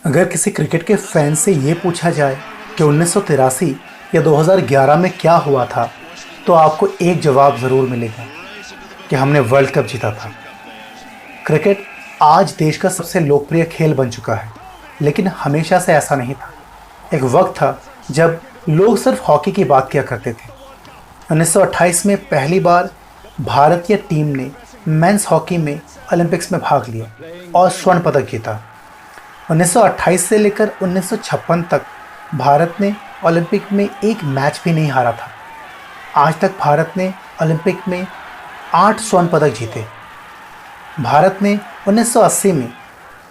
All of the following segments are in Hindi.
अगर किसी क्रिकेट के फैन से ये पूछा जाए कि 1983 या 2011 में क्या हुआ था, तो आपको एक जवाब ज़रूर मिलेगा कि हमने वर्ल्ड कप जीता था। क्रिकेट आज देश का सबसे लोकप्रिय खेल बन चुका है, लेकिन हमेशा से ऐसा नहीं था। एक वक्त था जब लोग सिर्फ हॉकी की बात किया करते थे। 1928 में पहली बार भारतीय टीम ने मेंस हॉकी में ओलंपिक्स में भाग लिया और स्वर्ण पदक जीता। 1928 से लेकर 1956 तक भारत ने ओलंपिक में एक मैच भी नहीं हारा था। आज तक भारत ने ओलंपिक में 8 स्वर्ण पदक जीते। भारत ने 1980 में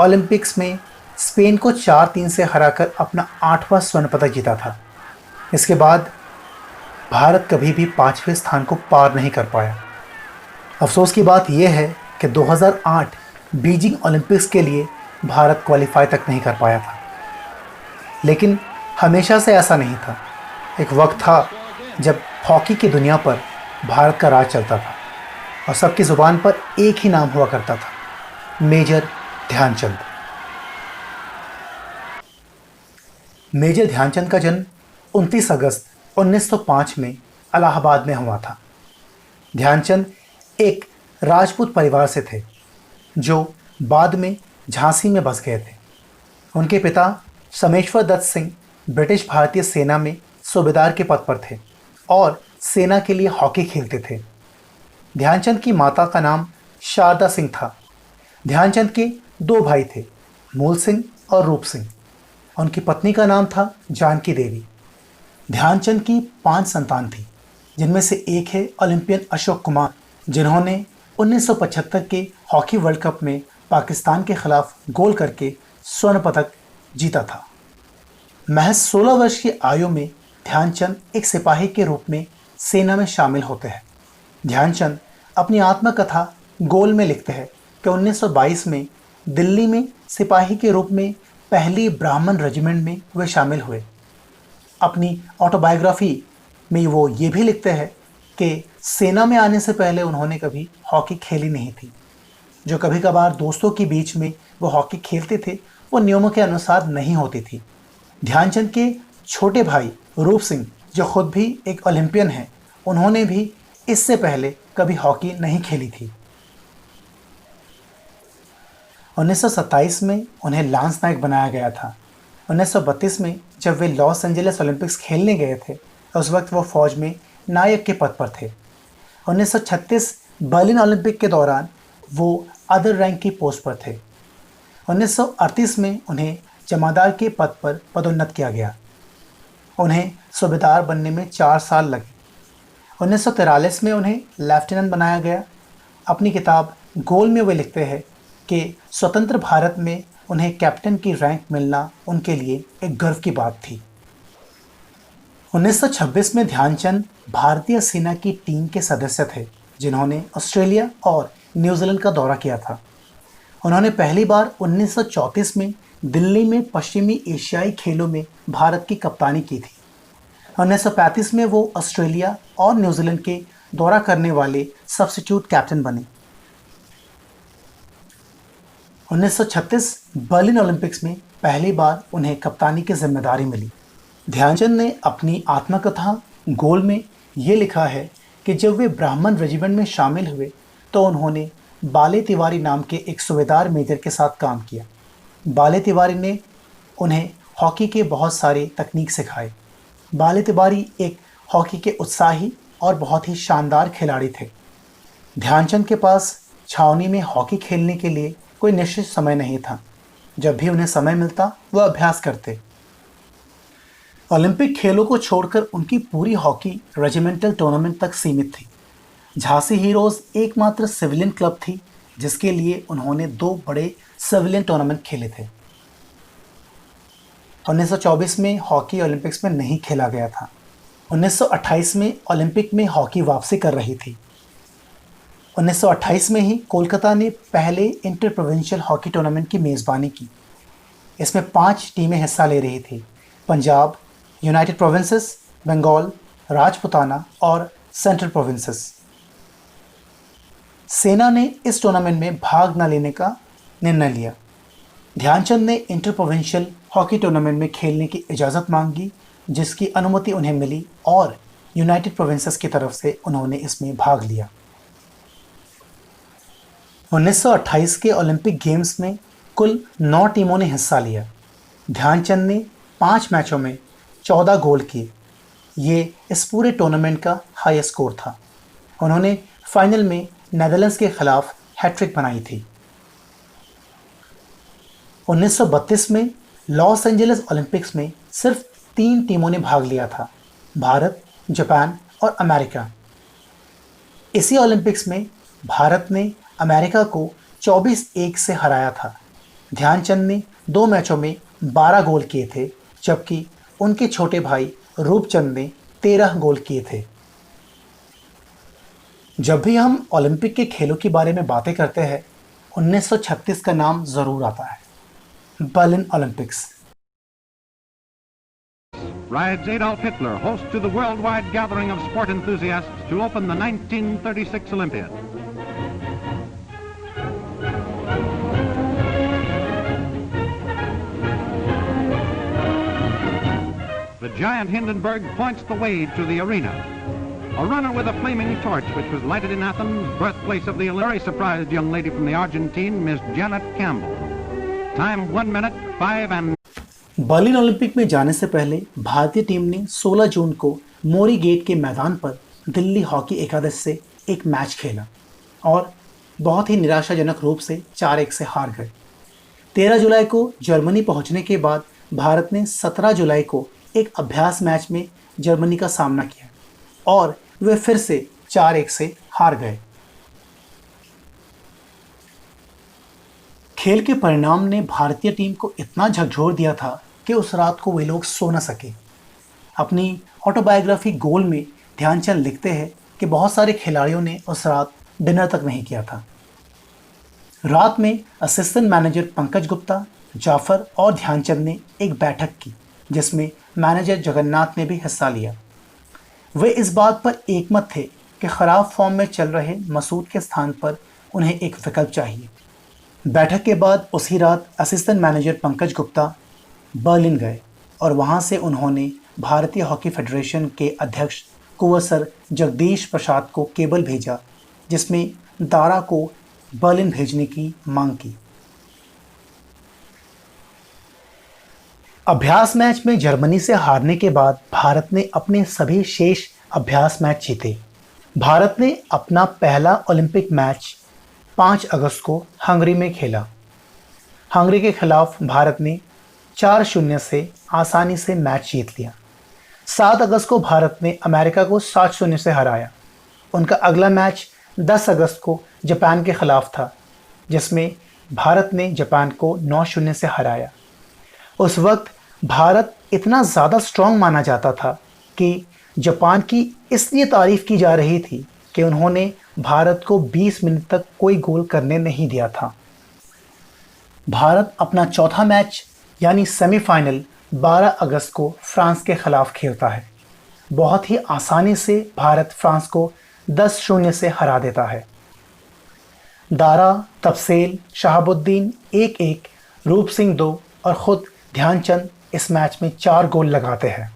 ओलंपिक्स में स्पेन को 4-3 से हराकर अपना 8वां स्वर्ण पदक जीता था। इसके बाद भारत कभी भी 5वें स्थान को पार नहीं कर पाया। अफसोस की बात यह है कि 2008 बीजिंग ओलंपिक्स के लिए भारत क्वालिफाई तक नहीं कर पाया था। लेकिन हमेशा से ऐसा नहीं था। एक वक्त था जब हॉकी की दुनिया पर भारत का राज चलता था और सबकी ज़ुबान पर एक ही नाम हुआ करता था, मेजर ध्यानचंद। मेजर ध्यानचंद का जन्म 29 अगस्त 1905 में इलाहाबाद में हुआ था। ध्यानचंद एक राजपूत परिवार से थे जो बाद में झांसी में बस गए थे। उनके पिता समेश्वर दत्त सिंह ब्रिटिश भारतीय सेना में सूबेदार के पद पर थे और सेना के लिए हॉकी खेलते थे। ध्यानचंद की माता का नाम शारदा सिंह था। ध्यानचंद के 2 भाई थे, मूल सिंह और रूप सिंह। उनकी पत्नी का नाम था जानकी देवी। ध्यानचंद की 5 संतान थी, जिनमें से एक है ओलंपियन अशोक कुमार, जिन्होंने 1975 के हॉकी वर्ल्ड कप में पाकिस्तान के खिलाफ गोल करके स्वर्ण पदक जीता था। महज 16 वर्ष की आयु में ध्यानचंद एक सिपाही के रूप में सेना में शामिल होते हैं। ध्यानचंद अपनी आत्मकथा गोल में लिखते हैं कि 1922 में दिल्ली में सिपाही के रूप में पहली ब्राह्मण रेजिमेंट में वे शामिल हुए। अपनी ऑटोबायोग्राफी में वो ये भी लिखते हैं कि सेना में आने से पहले उन्होंने कभी हॉकी खेली नहीं थी। जो कभी कभार दोस्तों के बीच में वो हॉकी खेलते थे, वो नियमों के अनुसार नहीं होती थी। ध्यानचंद के छोटे भाई रूप सिंह, जो खुद भी एक ओलंपियन हैं, उन्होंने भी इससे पहले कभी हॉकी नहीं खेली थी। 1927 में उन्हें लांस नायक बनाया गया था। 1932 में जब वे लॉस एंजलिस ओलंपिक्स खेलने गए थे, उस वक्त वो फौज में नायक के पद पर थे। 1936 बर्लिन ओलंपिक के दौरान वो अदर रैंक की पोस्ट पर थे। 1938 में उन्हें जमादार के पद पर पदोन्नत किया गया। उन्हें सूबेदार बनने में 4 साल लगे। 1943 में उन्हें लेफ्टिनेंट बनाया गया। अपनी किताब गोल में वे लिखते हैं कि स्वतंत्र भारत में उन्हें कैप्टन की रैंक मिलना उनके लिए एक गर्व की बात थी। 1926 में ध्यानचंद भारतीय सेना की टीम के सदस्य थे, जिन्होंने ऑस्ट्रेलिया और न्यूजीलैंड का दौरा किया था। उन्होंने पहली बार 1934 में दिल्ली में पश्चिमी एशियाई खेलों में भारत की कप्तानी की थी। 1935 में वो ऑस्ट्रेलिया और न्यूजीलैंड के दौरा करने वाले सब्स्टिट्यूट कैप्टन बने। 1936 बर्लिन ओलंपिक्स में पहली बार उन्हें कप्तानी की जिम्मेदारी मिली। ध्यानचंद ने अपनी आत्मकथा गोल में ये लिखा है कि जब वे ब्राह्मण रेजिमेंट में शामिल हुए तो उन्होंने बाले तिवारी नाम के एक सूबेदार मेजर के साथ काम किया। बाले तिवारी ने उन्हें हॉकी के बहुत सारे तकनीक सिखाए। बाले तिवारी एक हॉकी के उत्साही और बहुत ही शानदार खिलाड़ी थे। ध्यानचंद के पास छावनी में हॉकी खेलने के लिए कोई निश्चित समय नहीं था। जब भी उन्हें समय मिलता वह अभ्यास करते। ओलंपिक खेलों को छोड़कर उनकी पूरी हॉकी रेजिमेंटल टूर्नामेंट तक सीमित थी। झांसी हीरोज़ एकमात्र सिविलियन क्लब थी जिसके लिए उन्होंने 2 बड़े सिविलियन टूर्नामेंट खेले थे। 1924 में हॉकी ओलंपिक्स में नहीं खेला गया था। 1928 में ओलंपिक में हॉकी वापसी कर रही थी। 1928 में ही कोलकाता ने पहले इंटर प्रोविंशियल हॉकी टूर्नामेंट की मेज़बानी की। इसमें 5 टीमें हिस्सा ले रही थी: पंजाब, यूनाइटेड प्रोविंसेस, बंगाल, राजपुताना और सेंट्रल प्रोविंसेस। सेना ने इस टूर्नामेंट में भाग न लेने का निर्णय लिया। ध्यानचंद ने इंटर प्रोविंशियल हॉकी टूर्नामेंट में खेलने की इजाज़त मांगी, जिसकी अनुमति उन्हें मिली और यूनाइटेड प्रोविंसेस की तरफ से उन्होंने इसमें भाग लिया। 1928 के ओलंपिक गेम्स में कुल 9 टीमों ने हिस्सा लिया। ध्यानचंद ने 5 मैचों में 14 गोल किए। ये इस पूरे टूर्नामेंट का हाईएस्ट स्कोर था। उन्होंने फाइनल में नेदरलैंड्स के खिलाफ हैट्रिक बनाई थी। 1932 में लॉस एंजलिस ओलंपिक्स में सिर्फ 3 टीमों ने भाग लिया था, भारत, जापान और अमेरिका। इसी ओलंपिक्स में भारत ने अमेरिका को 24-1 से हराया था। ध्यानचंद ने 2 मैचों में 12 गोल किए थे, जबकि उनके छोटे भाई रूपचंद ने 13 गोल किए थे। जब भी हम ओलंपिक के खेलों के बारे में बातें करते हैं, 1936 का नाम ज़रूर आता है, Berlin Olympics. Rides Adolf Hitler, host to the worldwide gathering of sport enthusiasts to open the 1936 Olympiad. The giant Hindenburg points the way to the arena. A runner with a flaming torch, which was lighted in Athens, birthplace of the very surprised young lady from the Argentine, Miss Janet Campbell. Time 1 minute 5 and... Berlin Olympic में जाने से पहले भारतीय टीम ने 16 जून को मोरी गेट के मैदान पर दिल्ली हॉकी एकादश से एक मैच खेला और बहुत ही निराशाजनक रूप से 4-1 से हार गए। 13 जुलाई को जर्मनी पहुंचने के बाद भारत ने 17 जुलाई को एक अभ्यास मैच में जर्मनी का सामना किया और वे फिर से 4-1 से हार गए। खेल के परिणाम ने भारतीय टीम को इतना झकझोर दिया था कि उस रात को वे लोग सो न सके। अपनी ऑटोबायोग्राफी गोल में ध्यानचंद लिखते हैं कि बहुत सारे खिलाड़ियों ने उस रात डिनर तक नहीं किया था। रात में असिस्टेंट मैनेजर पंकज गुप्ता, जाफर और ध्यानचंद ने एक बैठक की, जिसमें मैनेजर जगन्नाथ ने भी हिस्सा लिया। वे इस बात पर एकमत थे कि ख़राब फॉर्म में चल रहे मसूद के स्थान पर उन्हें एक विकल्प चाहिए। बैठक के बाद उसी रात assistant manager Pankaj Gupta Berlin गए और वहां से उन्होंने भारतीय हॉकी फेडरेशन के अध्यक्ष कुंवर सर जगदीश प्रसाद को केबल भेजा, जिसमें दारा को बर्लिन भेजने की मांग की। अभ्यास मैच में जर्मनी से हारने के बाद भारत ने अपने सभी शेष अभ्यास मैच जीते। भारत ने अपना पहला ओलंपिक मैच 5 अगस्त को हंगरी में खेला। हंगरी के खिलाफ भारत ने 4-0 से आसानी से मैच जीत लिया। 7 अगस्त को भारत ने अमेरिका को 7-0 से हराया। उनका अगला मैच 10 अगस्त को जापान के खिलाफ था, जिसमें भारत ने जापान को 9-0 से हराया। उस वक्त भारत इतना ज़्यादा स्ट्रॉन्ग माना जाता था कि जापान की इसलिए तारीफ़ की जा रही थी कि उन्होंने भारत को 20 मिनट तक कोई गोल करने नहीं दिया था। भारत अपना चौथा मैच यानी सेमीफाइनल 12 अगस्त को फ्रांस के खिलाफ खेलता है। बहुत ही आसानी से भारत फ्रांस को 10-0 से हरा देता है। दारा, तफसेल, शहाबुद्दीन 1-1, रूप सिंह 2 और ख़ुद ध्यानचंद इस मैच में 4 गोल लगाते हैं।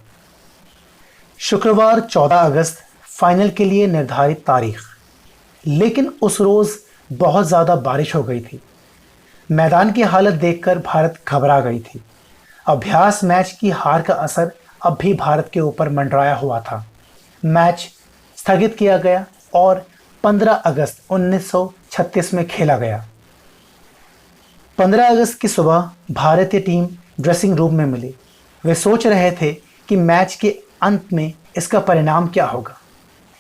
शुक्रवार 14 अगस्त फाइनल के लिए निर्धारित तारीख, लेकिन उस रोज़ बहुत ज़्यादा बारिश हो गई थी। मैदान की हालत देखकर भारत घबरा गई थी। अभ्यास मैच की हार का असर अब भी भारत के ऊपर मंडराया हुआ था। मैच स्थगित किया गया और 15 अगस्त 1936 में खेला गया। 15 अगस्त की सुबह भारतीय टीम ड्रेसिंग रूम में मिली। वे सोच रहे थे कि मैच के अंत में इसका परिणाम क्या होगा।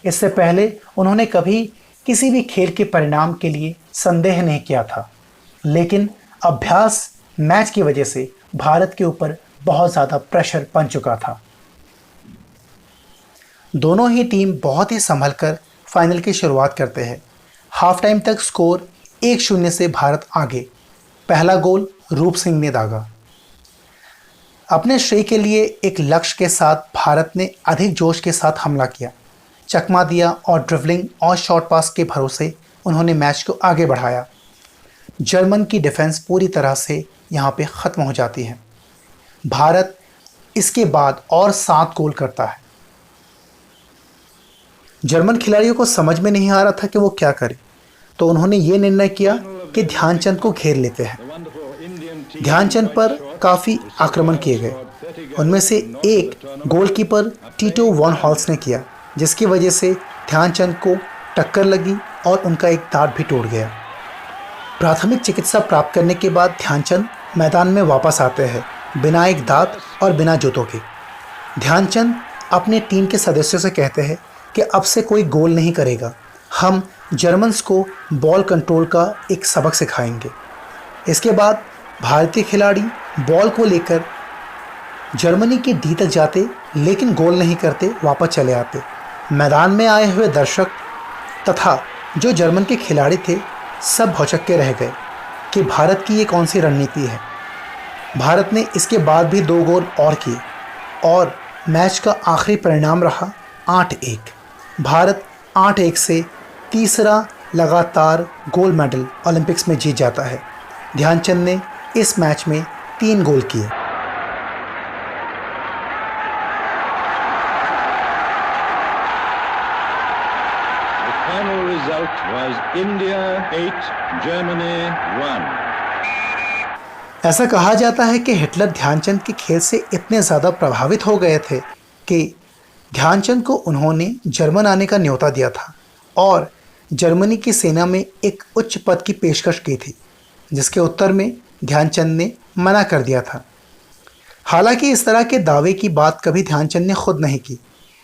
इससे पहले उन्होंने कभी किसी भी खेल के परिणाम के लिए संदेह नहीं किया था, लेकिन अभ्यास मैच की वजह से भारत के ऊपर बहुत ज़्यादा प्रेशर बन चुका था। दोनों ही टीम बहुत ही संभल कर फाइनल की शुरुआत करते हैं। हाफ टाइम तक स्कोर 1-0 से भारत आगे। पहला गोल रूप सिंह ने दागा। अपने श्रेय के लिए एक लक्ष्य के साथ भारत ने अधिक जोश के साथ हमला किया, चकमा दिया और ड्रिबलिंग और शॉर्ट पास के भरोसे उन्होंने मैच को आगे बढ़ाया। जर्मन की डिफेंस पूरी तरह से यहाँ पे ख़त्म हो जाती है। भारत इसके बाद और 7 गोल करता है। जर्मन खिलाड़ियों को समझ में नहीं आ रहा था कि वो क्या करें, तो उन्होंने ये निर्णय किया कि ध्यानचंद को घेर लेते हैं। ध्यानचंद पर काफ़ी आक्रमण किए गए। उनमें से एक गोलकीपर टीटो वॉन हॉल्स ने किया, जिसकी वजह से ध्यानचंद को टक्कर लगी और उनका एक दांत भी टूट गया। प्राथमिक चिकित्सा प्राप्त करने के बाद ध्यानचंद मैदान में वापस आते हैं, बिना एक दांत और बिना जूतों के। ध्यानचंद अपने टीम के सदस्यों से कहते हैं कि अब से कोई गोल नहीं करेगा, हम जर्मन्स को बॉल कंट्रोल का एक सबक सिखाएंगे। इसके बाद भारतीय खिलाड़ी बॉल को लेकर जर्मनी की डी तक जाते, लेकिन गोल नहीं करते, वापस चले आते। मैदान में आए हुए दर्शक तथा जो जर्मन के खिलाड़ी थे सब भौचक्के रह गए कि भारत की ये कौन सी रणनीति है। भारत ने इसके बाद भी 2 गोल और किए और मैच का आखिरी परिणाम रहा 8-1। भारत 8-1 से तीसरा लगातार गोल्ड मेडल ओलंपिक्स में जीत जाता है। ध्यानचंद ने इस मैच में 3 गोल किए। Final result was India 8, Germany 1. ऐसा कहा जाता है कि हिटलर ध्यानचंद के खेल से इतने ज़्यादा प्रभावित हो गए थे कि ध्यानचंद को उन्होंने जर्मन आने का न्योता दिया था और जर्मनी की सेना में एक उच्च पद की पेशकश की थी, जिसके उत्तर में ध्यानचंद ने मना कर दिया था। हालांकि इस तरह के दावे की बात कभी ध्यानचंद ने खुद नहीं की।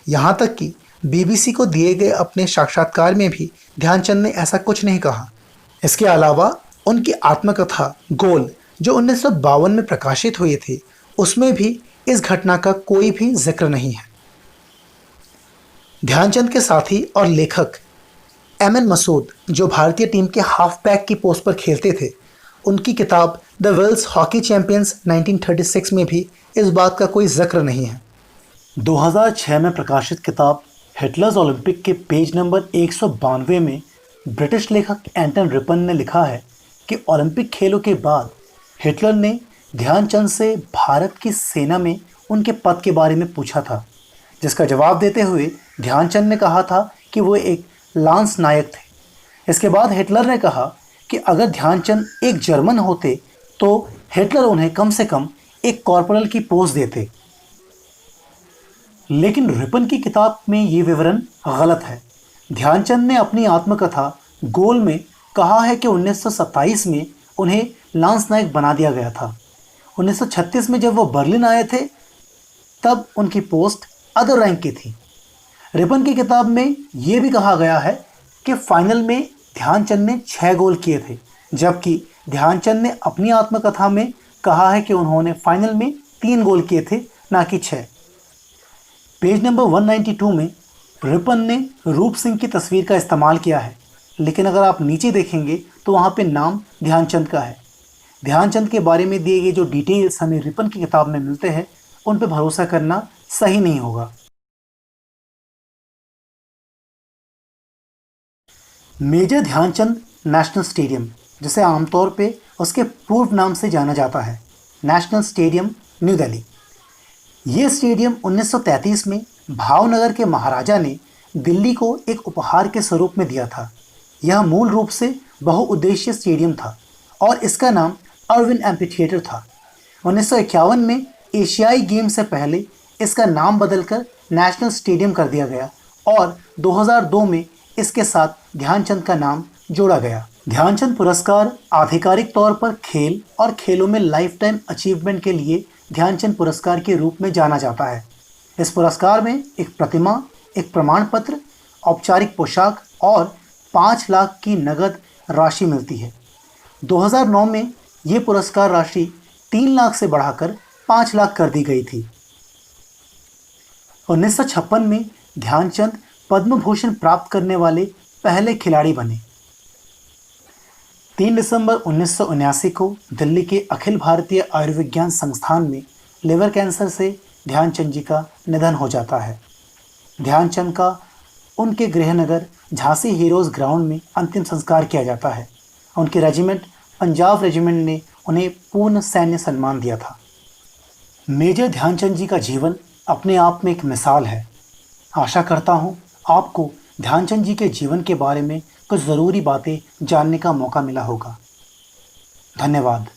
यहाँ तक कि बीबीसी को दिए गए अपने साक्षात्कार में भी ध्यानचंद ने ऐसा कुछ नहीं कहा। इसके अलावा उनकी आत्मकथा गोल जो 1952 में प्रकाशित हुई थी, उसमें भी इस घटना का कोई भी जिक्र नहीं है। ध्यानचंद के साथी और लेखक एमएन मसूद, जो भारतीय टीम के हाफ बैक की पोस्ट पर खेलते थे, उनकी किताब द वर्ल्ड्स हॉकी चैंपियंस 1936 में भी इस बात का कोई जिक्र नहीं है। 2006 में प्रकाशित किताब हिटलर्स ओलंपिक के पेज नंबर 192 में ब्रिटिश लेखक एंटन रिपन ने लिखा है कि ओलंपिक खेलों के बाद हिटलर ने ध्यानचंद से भारत की सेना में उनके पद के बारे में पूछा था, जिसका जवाब देते हुए ध्यानचंद ने कहा था कि वो एक लांस नायक थे। इसके बाद हिटलर ने कहा कि अगर ध्यानचंद एक जर्मन होते तो हिटलर उन्हें कम से कम एक कॉर्पोरल की पोस्ट देते। लेकिन रिपन की किताब में ये विवरण गलत है। ध्यानचंद ने अपनी आत्मकथा गोल में कहा है कि 1927 में उन्हें लांस नायक बना दिया गया था। 1936 में जब वो बर्लिन आए थे तब उनकी पोस्ट अदर रैंक की थी। रिपन की किताब में ये भी कहा गया है कि फाइनल में ध्यानचंद ने 6 गोल किए थे, जबकि ध्यानचंद ने अपनी आत्मकथा में कहा है कि उन्होंने फाइनल में 3 गोल किए थे, ना कि 6। पेज नंबर 192 में रिपन ने रूप सिंह की तस्वीर का इस्तेमाल किया है, लेकिन अगर आप नीचे देखेंगे तो वहाँ पे नाम ध्यानचंद का है। ध्यानचंद के बारे में दिए गए जो डिटेल्स हमें रिपन की किताब में मिलते हैं, उन पर भरोसा करना सही नहीं होगा। मेजर ध्यानचंद नेशनल स्टेडियम, जिसे आमतौर पे उसके पूर्व नाम से जाना जाता है, नेशनल स्टेडियम न्यू दिल्ली। ये स्टेडियम 1933 में भावनगर के महाराजा ने दिल्ली को एक उपहार के स्वरूप में दिया था। यह मूल रूप से बहुउद्देशीय स्टेडियम था और इसका नाम अर्विन एम्फीथिएटर था। 1951 में एशियाई गेम से पहले इसका नाम बदलकर नेशनल स्टेडियम कर दिया गया और 2002 में इसके साथ ध्यानचंद का नाम जोड़ा गया। ध्यानचंद पुरस्कार आधिकारिक तौर पर खेल और खेलों में लाइफ टाइम अचीवमेंट के लिए ध्यानचंद पुरस्कार के रूप में जाना जाता है। इस पुरस्कार में एक प्रतिमा, एक प्रमाण पत्र, औपचारिक पोशाक और 5 लाख की नगद राशि मिलती है। 2009 में ये पुरस्कार राशि 3 लाख से बढ़ाकर 5 लाख कर दी गई थी। 1956 में ध्यानचंद पद्म भूषण प्राप्त करने वाले पहले खिलाड़ी बने। 3 दिसंबर 1979 को दिल्ली के अखिल भारतीय आयुर्विज्ञान संस्थान में लिवर कैंसर से ध्यानचंद जी का निधन हो जाता है। ध्यानचंद का उनके गृहनगर झांसी हीरोज़ ग्राउंड में अंतिम संस्कार किया जाता है। उनकी रेजिमेंट पंजाब रेजिमेंट ने उन्हें पूर्ण सैन्य सम्मान दिया था। मेजर ध्यानचंद जी का जीवन अपने आप में एक मिसाल है। आशा करता हूँ आपको ध्यानचंद जी के जीवन के बारे में कुछ ज़रूरी बातें जानने का मौका मिला होगा। धन्यवाद।